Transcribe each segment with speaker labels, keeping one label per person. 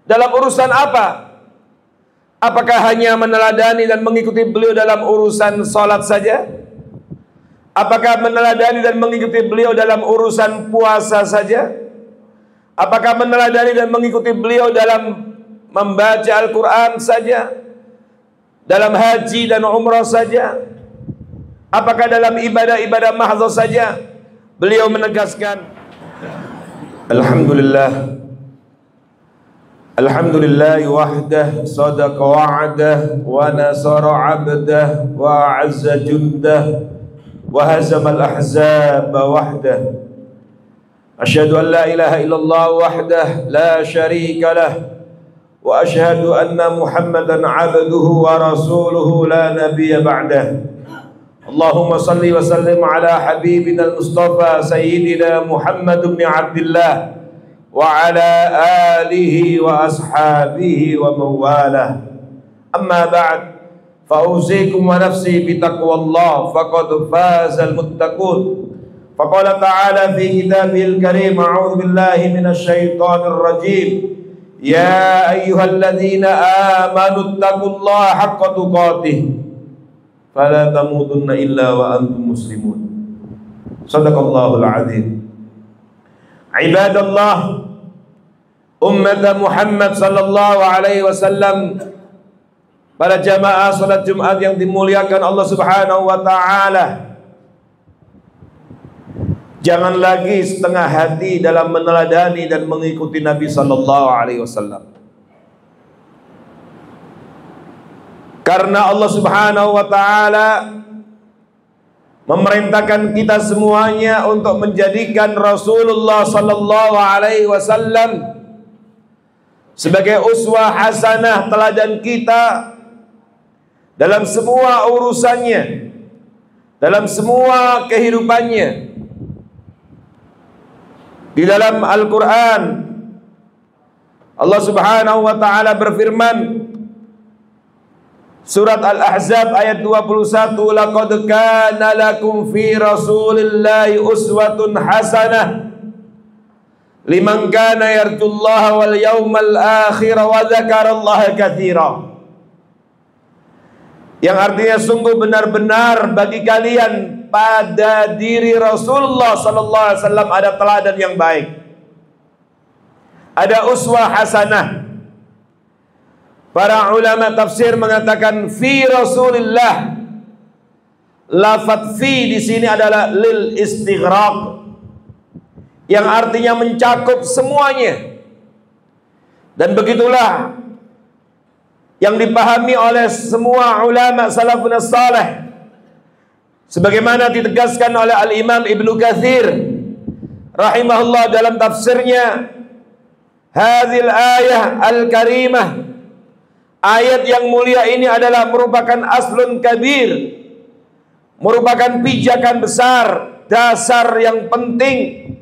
Speaker 1: Dalam urusan apa? Apakah hanya meneladani dan mengikuti beliau dalam urusan salat saja? Apakah meneladani dan mengikuti beliau dalam urusan puasa saja? Apakah meneladani dan mengikuti beliau dalam membaca Al-Quran saja? Dalam haji dan umrah saja? Apakah dalam ibadah-ibadah mahdzah saja? Beliau menegaskan, Alhamdulillah, Alhamdulillah wahdah, sadaqa wa'adah, wa nasara 'abdah, wa a'azza jundah, wa hazama al-ahzab wahdah. Asyhadu an la ilaha illallah wahdah la syarika lah, wa asyhadu anna Muhammadan 'abduhu wa rasuluhu la nabiyya ba'dah. Allahumma salli wa sallim ala habibina al-Mustafa sayyidina Muhammad ibn Abdullah wa ala alihi wa ashabihi wa mawalah. Amma ba'd, fa usikum wa nafsi bi taqwallah faqad fazal muttaqun. Faqala ta'ala fi kitabil karim, a'udzu billahi minasy syaithanir rajim, ya ayyuhalladzina amanu taqullaha haqqa tuqatih fala tamutunna illa wa antum muslimun. Shadaqallahul azim. Ibadallah, ummat Muhammad sallallahu alaihi wasallam, para jamaah salat Jumat yang dimuliakan Allah Subhanahu wa taala, jangan lagi setengah hati dalam meneladani dan mengikuti Nabi sallallahu alaihi wasallam. Karena Allah Subhanahu wa taala memerintahkan kita semuanya untuk menjadikan Rasulullah sallallahu alaihi wasallam sebagai uswah hasanah, teladan kita dalam semua urusannya, dalam semua kehidupannya. Di dalam Al-Quran Allah Subhanahu wa ta'ala berfirman, surat Al-Ahzab ayat 21, laqad kana lakum fi rasulillahi uswatun hasanah liman kana yarjullaha wal yawmal akhir wa dzakarallaha katsira. Yang artinya sungguh benar-benar bagi kalian pada diri Rasulullah sallallahu alaihi wasallam ada teladan yang baik, ada uswah hasanah. Para ulama tafsir mengatakan fi Rasulillah, lafadz fi di sini adalah lil istighraq, yang artinya mencakup semuanya. Dan begitulah yang dipahami oleh semua ulama salafun salih, sebagaimana ditegaskan oleh Al-Imam Ibnu Katsir rahimahullah dalam tafsirnya, hadhil ayah al-karimah, ayat yang mulia ini adalah merupakan aslun kabir, merupakan pijakan besar, dasar yang penting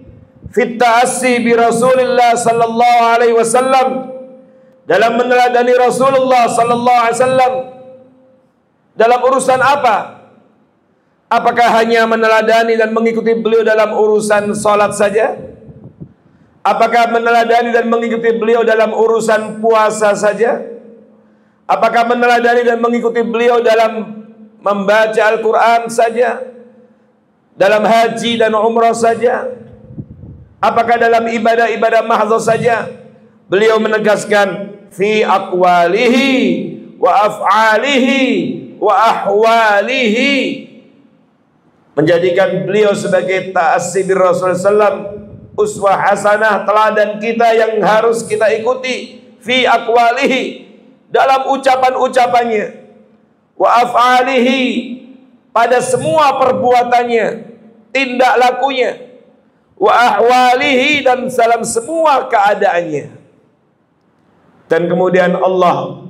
Speaker 1: fit ta'assi bi Rasulillah sallallahu alaihi wasallam, dalam meneladani Rasulullah sallallahu alaihi wasallam dalam urusan apa? Apakah hanya meneladani dan mengikuti beliau dalam urusan salat saja? Apakah meneladani dan mengikuti beliau dalam urusan puasa saja? Apakah meneladani dan mengikuti beliau dalam membaca Al-Quran saja? Dalam haji dan umrah saja? Apakah dalam ibadah-ibadah mahdzah saja? Beliau menegaskan fi aqwalihi wa af'alihi wa ahwalihi, menjadikan beliau sebagai ta'assi bir Rasul sallam, uswah hasanah, teladan kita yang harus kita ikuti. Fi aqwalihi, dalam ucapan-ucapannya, wa af'alihi, pada semua perbuatannya, tindak lakunya, wa ahwalihi, dan dalam semua keadaannya. Dan kemudian Allah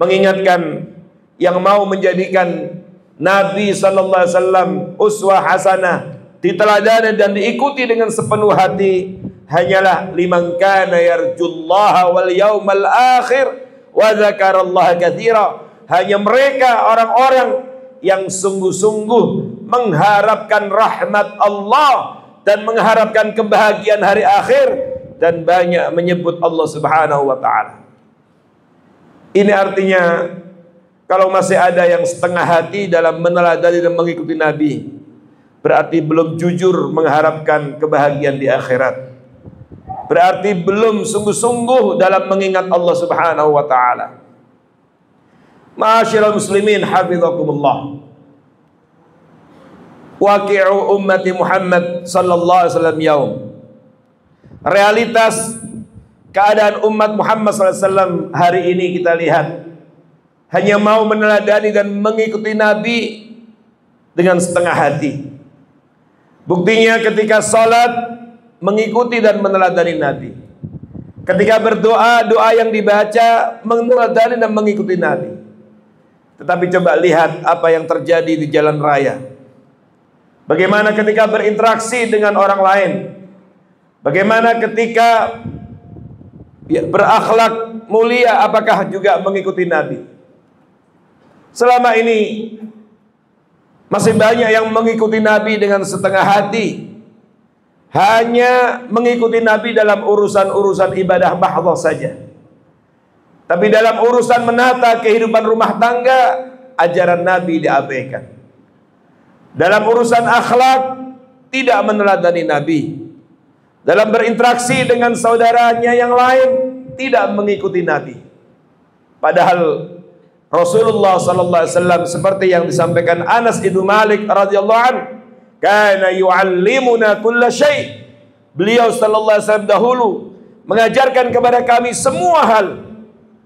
Speaker 1: mengingatkan yang mau menjadikan Nabi sallallahu alaihi wasallam uswah hasanah, diteladani dan diikuti dengan sepenuh hati, hanyalah liman kana yarjullaha wal yaumal akhir wa dzakarallaha katsira, hanya mereka orang-orang yang sungguh-sungguh mengharapkan rahmat Allah dan mengharapkan kebahagiaan hari akhir, dan banyak menyebut Allah Subhanahu wa taala. Ini artinya kalau masih ada yang setengah hati dalam meneladani dan mengikuti Nabi, berarti belum jujur mengharapkan kebahagiaan di akhirat. Berarti belum sungguh-sungguh dalam mengingat Allah Subhanahu wa taala. Ma'asyiral muslimin hafizakumullah. Waqi'u ummati Muhammad sallallahu alaihi wasallam yaum. Realitas keadaan umat Muhammad sallallahu alaihi wasallam hari ini kita lihat hanya mau meneladani dan mengikuti Nabi dengan setengah hati. Buktinya ketika salat mengikuti dan meneladani Nabi. Ketika berdoa, doa yang dibaca meneladani dan mengikuti Nabi. Tetapi coba lihat apa yang terjadi di jalan raya. Bagaimana ketika berinteraksi dengan orang lain. Bagaimana ketika berakhlak mulia, apakah juga mengikuti Nabi? Selama ini masih banyak yang mengikuti Nabi dengan setengah hati. Hanya mengikuti Nabi dalam urusan-urusan ibadah mahdhah saja. Tapi dalam urusan menata kehidupan rumah tangga, ajaran Nabi diabaikan. Dalam urusan akhlak, tidak meneladani Nabi. Dalam berinteraksi dengan saudaranya yang lain, tidak mengikuti Nabi. Padahal Rasulullah sallallahu alaihi wasallam seperti yang disampaikan Anas bin Malik radhiyallahu anhu, kana yu'allimuna kulla syai'. Beliau sallallahu alaihi wasallam dahulu mengajarkan kepada kami semua hal.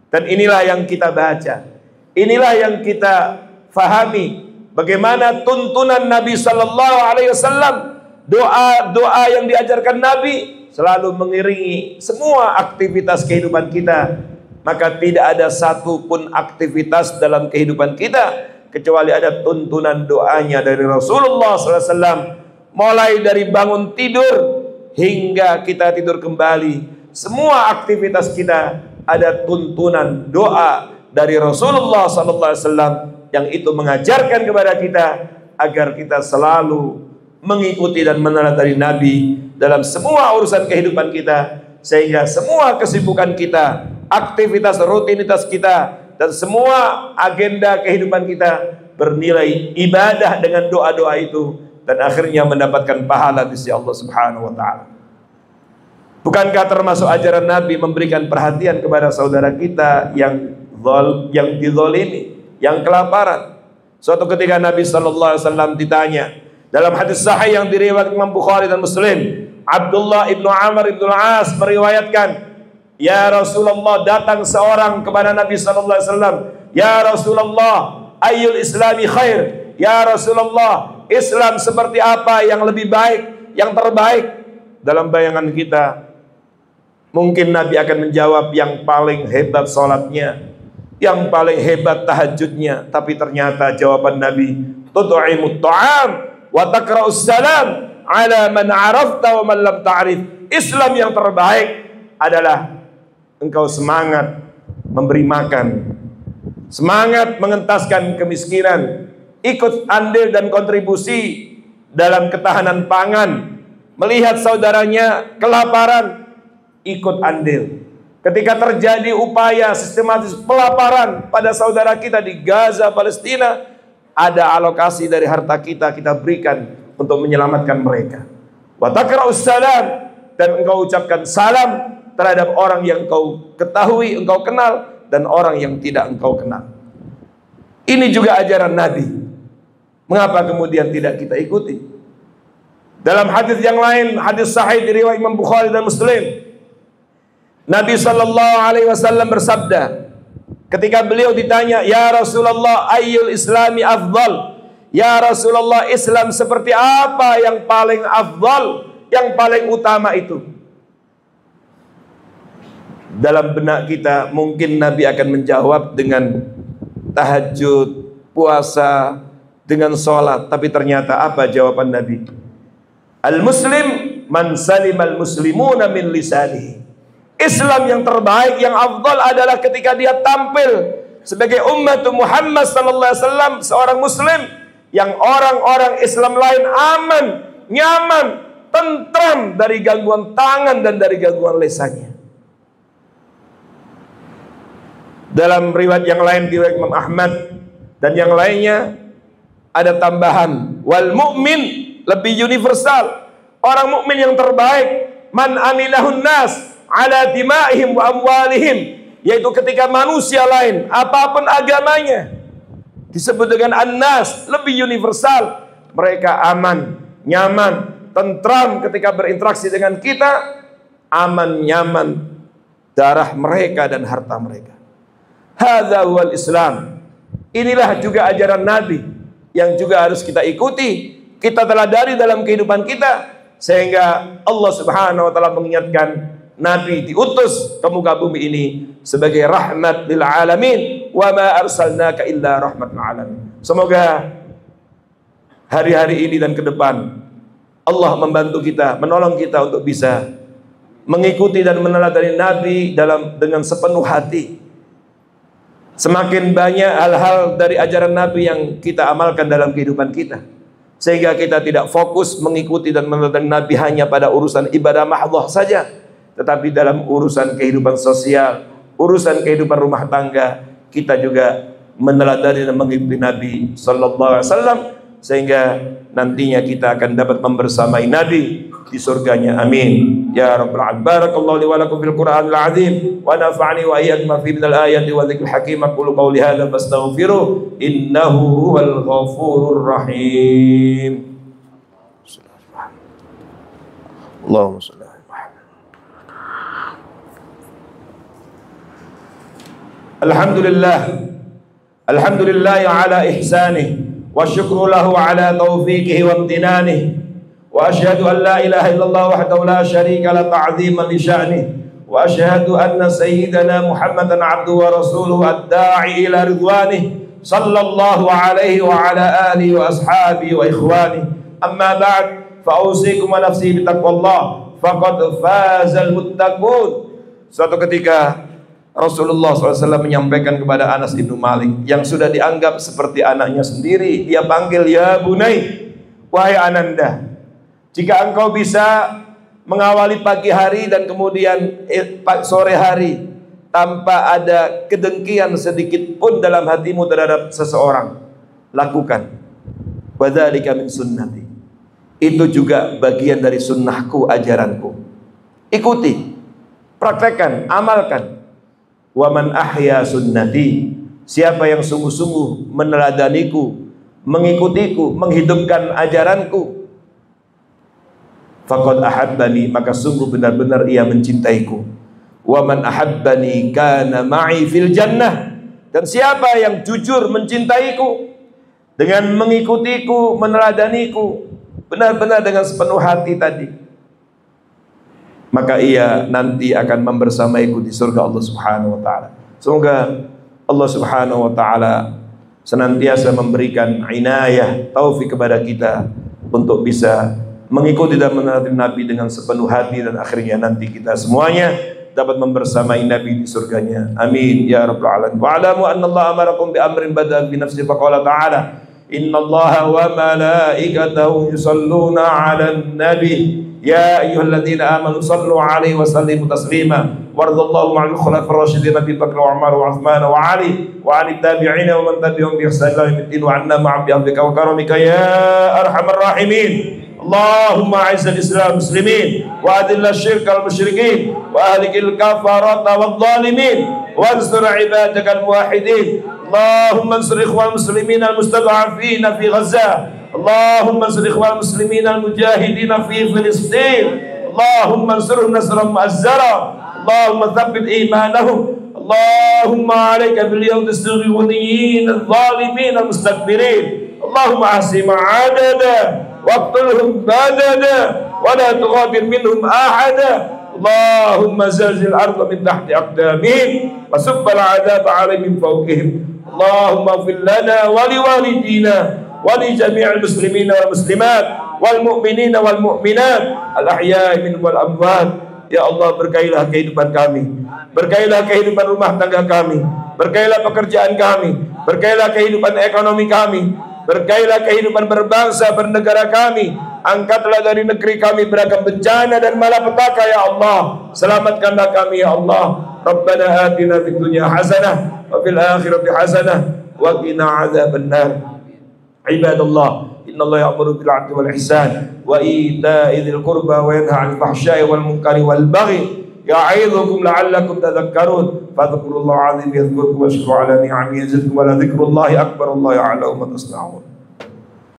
Speaker 1: Dan inilah yang kita baca. Inilah yang kita fahami bagaimana tuntunan Nabi sallallahu alaihi wasallam, doa-doa yang diajarkan Nabi selalu mengiringi semua aktivitas kehidupan kita. Maka tidak ada satupun aktivitas dalam kehidupan kita kecuali ada tuntunan doanya dari Rasulullah SAW. Mulai dari bangun tidur hingga kita tidur kembali, semua aktivitas kita ada tuntunan doa dari Rasulullah SAW yang itu mengajarkan kepada kita agar kita selalu mengikuti dan meneladani Nabi dalam semua urusan kehidupan kita, sehingga semua kesibukan kita, aktivitas rutinitas kita, dan semua agenda kehidupan kita bernilai ibadah dengan doa-doa itu, dan akhirnya mendapatkan pahala di sisi Allah Subhanahu wa taala. Bukankah termasuk ajaran Nabi memberikan perhatian kepada saudara kita yang dizalimi, yang kelaparan? Suatu ketika Nabi sallallahu alaihi wasallam ditanya dalam hadis sahih yang diriwayatkan Imam Bukhari dan Muslim, Abdullah ibnu Amr ibnu As meriwayatkan, ya Rasulullah, datang seorang kepada Nabi sallallahu alaihi wasallam, ya Rasulullah, ayyul islami khair? Ya Rasulullah, Islam seperti apa yang lebih baik, yang terbaik? Dalam bayangan kita mungkin Nabi akan menjawab yang paling hebat salatnya, yang paling hebat tahajudnya. Tapi ternyata jawaban Nabi, tud'imut ta'am wa taqra'us salam ala man 'arafta wa man lam ta'rif. Islam yang terbaik adalah engkau semangat memberi makan, semangat mengentaskan kemiskinan, ikut andil dan kontribusi dalam ketahanan pangan, melihat saudaranya kelaparan, ikut andil. Ketika terjadi upaya sistematis pelaparan pada saudara kita di Gaza, Palestina, ada alokasi dari harta kita, kita berikan untuk menyelamatkan mereka. Wa taqra'us salam, dan engkau ucapkan salam terhadap orang yang engkau ketahui, engkau kenal, dan orang yang tidak engkau kenal. Ini juga ajaran Nabi. Mengapa kemudian tidak kita ikuti? Dalam hadis yang lain, hadis sahih diriwayat Imam Bukhari dan Muslim, Nabi sallallahu alaihi wasallam bersabda ketika beliau ditanya, ya Rasulullah, ayyul islami afdal? Ya Rasulullah, Islam seperti apa yang paling afdal, yang paling utama itu? Dalam benak kita mungkin Nabi akan menjawab dengan tahajud, puasa, dengan sholat. Tapi ternyata apa jawaban Nabi? Al-muslim man salimal muslimuna min lisanihi. Islam yang terbaik, yang afdal adalah ketika dia tampil sebagai umat Muhammad sallallahu alaihi wasallam, seorang muslim yang orang-orang Islam lain aman, nyaman tentram dari gangguan tangan dan dari gangguan lesannya. Dalam riwayat yang lain, riwayat Imam Ahmad dan yang lainnya, ada tambahan, wal mu'min, lebih universal. Orang mukmin yang terbaik, man aminahun nas ala dima'ihim wa amwalihim, yaitu ketika manusia lain, apapun agamanya, disebut dengan an-nas, lebih universal. Mereka aman, nyaman, tentram ketika berinteraksi dengan kita, aman, nyaman darah mereka dan harta mereka. Hadza huwal Islam. Inilah juga ajaran Nabi yang juga harus kita ikuti, kita teladani dalam kehidupan kita, sehingga Allah Subhanahu wa taala mengingatkan Nabi diutus ke muka bumi ini sebagai rahmat lil alamin, wa ma arsalnaka illa rahmatan lil alamin. Semoga hari-hari ini dan ke depan Allah membantu kita, menolong kita untuk bisa mengikuti dan meneladani Nabi dengan sepenuh hati. Semakin banyak hal-hal dari ajaran Nabi yang kita amalkan dalam kehidupan kita, sehingga kita tidak fokus mengikuti dan meneladani Nabi hanya pada urusan ibadah mahdhah saja, tetapi dalam urusan kehidupan sosial, urusan kehidupan rumah tangga, kita juga meneladani dan mengikuti Nabi sallallahu alaihi wasallam, sehingga nantinya kita akan dapat membersamai Nabi di surganya. Amin ya rabbal alamin. Barakallahu li wa lakum fil Qur'anil azim wa nafa'ani wa iyyakum ma fi minal ayati wa dzikril hakim. Aqulu qawli hadza fastaghfiru innahu huwal ghafurur rahim. Allahumma shalli ala Muhammad. Alhamdulillah ala ihsanihi wa syukru lahu ala taufiqihi wa imtinanihi. Wa asyhadu an la ilaha illallah wahdahu la syarika la ta'ziman li sya'nihi wa asyhadu anna sayyidana Muhammadan 'abduhu wa rasuluhu ad-da'i ila ridwanihi sallallahu alaihi wa ala alihi wa ashabihi wa ikhwanihi. Amma ba'd, fa usikum wa nafsi bi taqwallah faqad fazal muttaqun. Suatu ketika Rasulullah SAW menyampaikan kepada Anas bin Malik yang sudah dianggap seperti anaknya sendiri, dia panggil, ya bunai, wahai Ananda, jika engkau bisa mengawali pagi hari dan kemudian sore hari tanpa ada kedengkian sedikit pun dalam hatimu terhadap seseorang, lakukan. Wadzalika min sunnati. Itu juga bagian dari sunnahku, ajaranku. Ikuti, praktekkan, amalkan. Wa man ahya sunnati. Siapa yang sungguh-sungguh meneladaniku, mengikutiku, menghidupkan ajaranku, faqad ahabbani, maka sungguh benar-benar ia mencintaiku. Wa man ahabbani kana ma'i fil jannah. Dan siapa yang jujur mencintaiku dengan mengikutiku, meneladaniku benar-benar dengan sepenuh hati tadi, maka ia nanti akan membersamaiku di surga Allah Subhanahu wa taala. Semoga Allah Subhanahu wa taala senantiasa memberikan inayah, taufik kepada kita untuk bisa mengikuti dan meneladani Nabi dengan sepenuh hati, dan akhirnya nanti kita semuanya dapat membersamai Nabi di surganya. Amin ya rabbal alamin. Wa alamu anna Allah amarakum bi amrin bada'a bi nafsihi faqala ta'ala innallaha wa malaikatahu yusalluna 'alan nabi ya ayyuhalladzina amanu sallu 'alaihi wa sallimu taslima. Waradallahu ma'al khulafa'ir rasyidin Abi Bakr wa Umar wa Utsman wa Ali wa 'anit tabi'in wa man tabi'ahum bi ihsan ila yaumil wa 'anna ma'ahum bi afwika wa karamika ya arhamar rahimin. Allahumma a'izzal Islam muslimin wa adillal syirkal musyrikin wa ahlikil kafarata wal zalimin wa ansur ibadakal muwahhidin. Allahumma ansur ikhwan muslimin al mustad'afin fi Gaza. Allahumma ansur ikhwan muslimin al mujahidin fi Filistin. Allahumma ansurhum nasran mu'azzara. Allahumma thabbit imanahum. Allahumma 'alaika bil yawmil zalimin al mustakbirin. Allahumma ahsi ma'adada waqtulhum badada wa la tughadir minhum ahada. Allahumma zalzil arda min tahti aqdamihim wa subbal 'adaba 'alaihim min fawqihim. Allahumma ighfir lana wa liwalidina wa li jami'il muslimina wal muslimat wal mu'minina wal mu'minat al ahya'i minhum wal amwat. Ya Allah, berkailah kehidupan kami, berkailah kehidupan rumah tangga kami, berkailah pekerjaan kami, berkailah kehidupan ekonomi kami, Berkailah kehidupan berbangsa bernegara kami. Angkatlah dari negeri kami beragam bencana dan malapetaka ya Allah. Selamatkanlah kami ya Allah. Rabbana atina fid dunya hasanah wa fil akhirati hasanah wa qina adzabannar. Ibadallah, innallaha ya'muru bil 'adli wal ihsan wa ita'i dzil qurba wa yanha 'anil fahsya'i wal munkari wal baghi ya'idzukum la'allakum tadhakkarun. Fadhkurullaha 'azim yadhkurkum washkuru 'ala ni'amihi yazidkum wa la dzikrullahi akbar. Allahu ya'lamu ma tasna'un.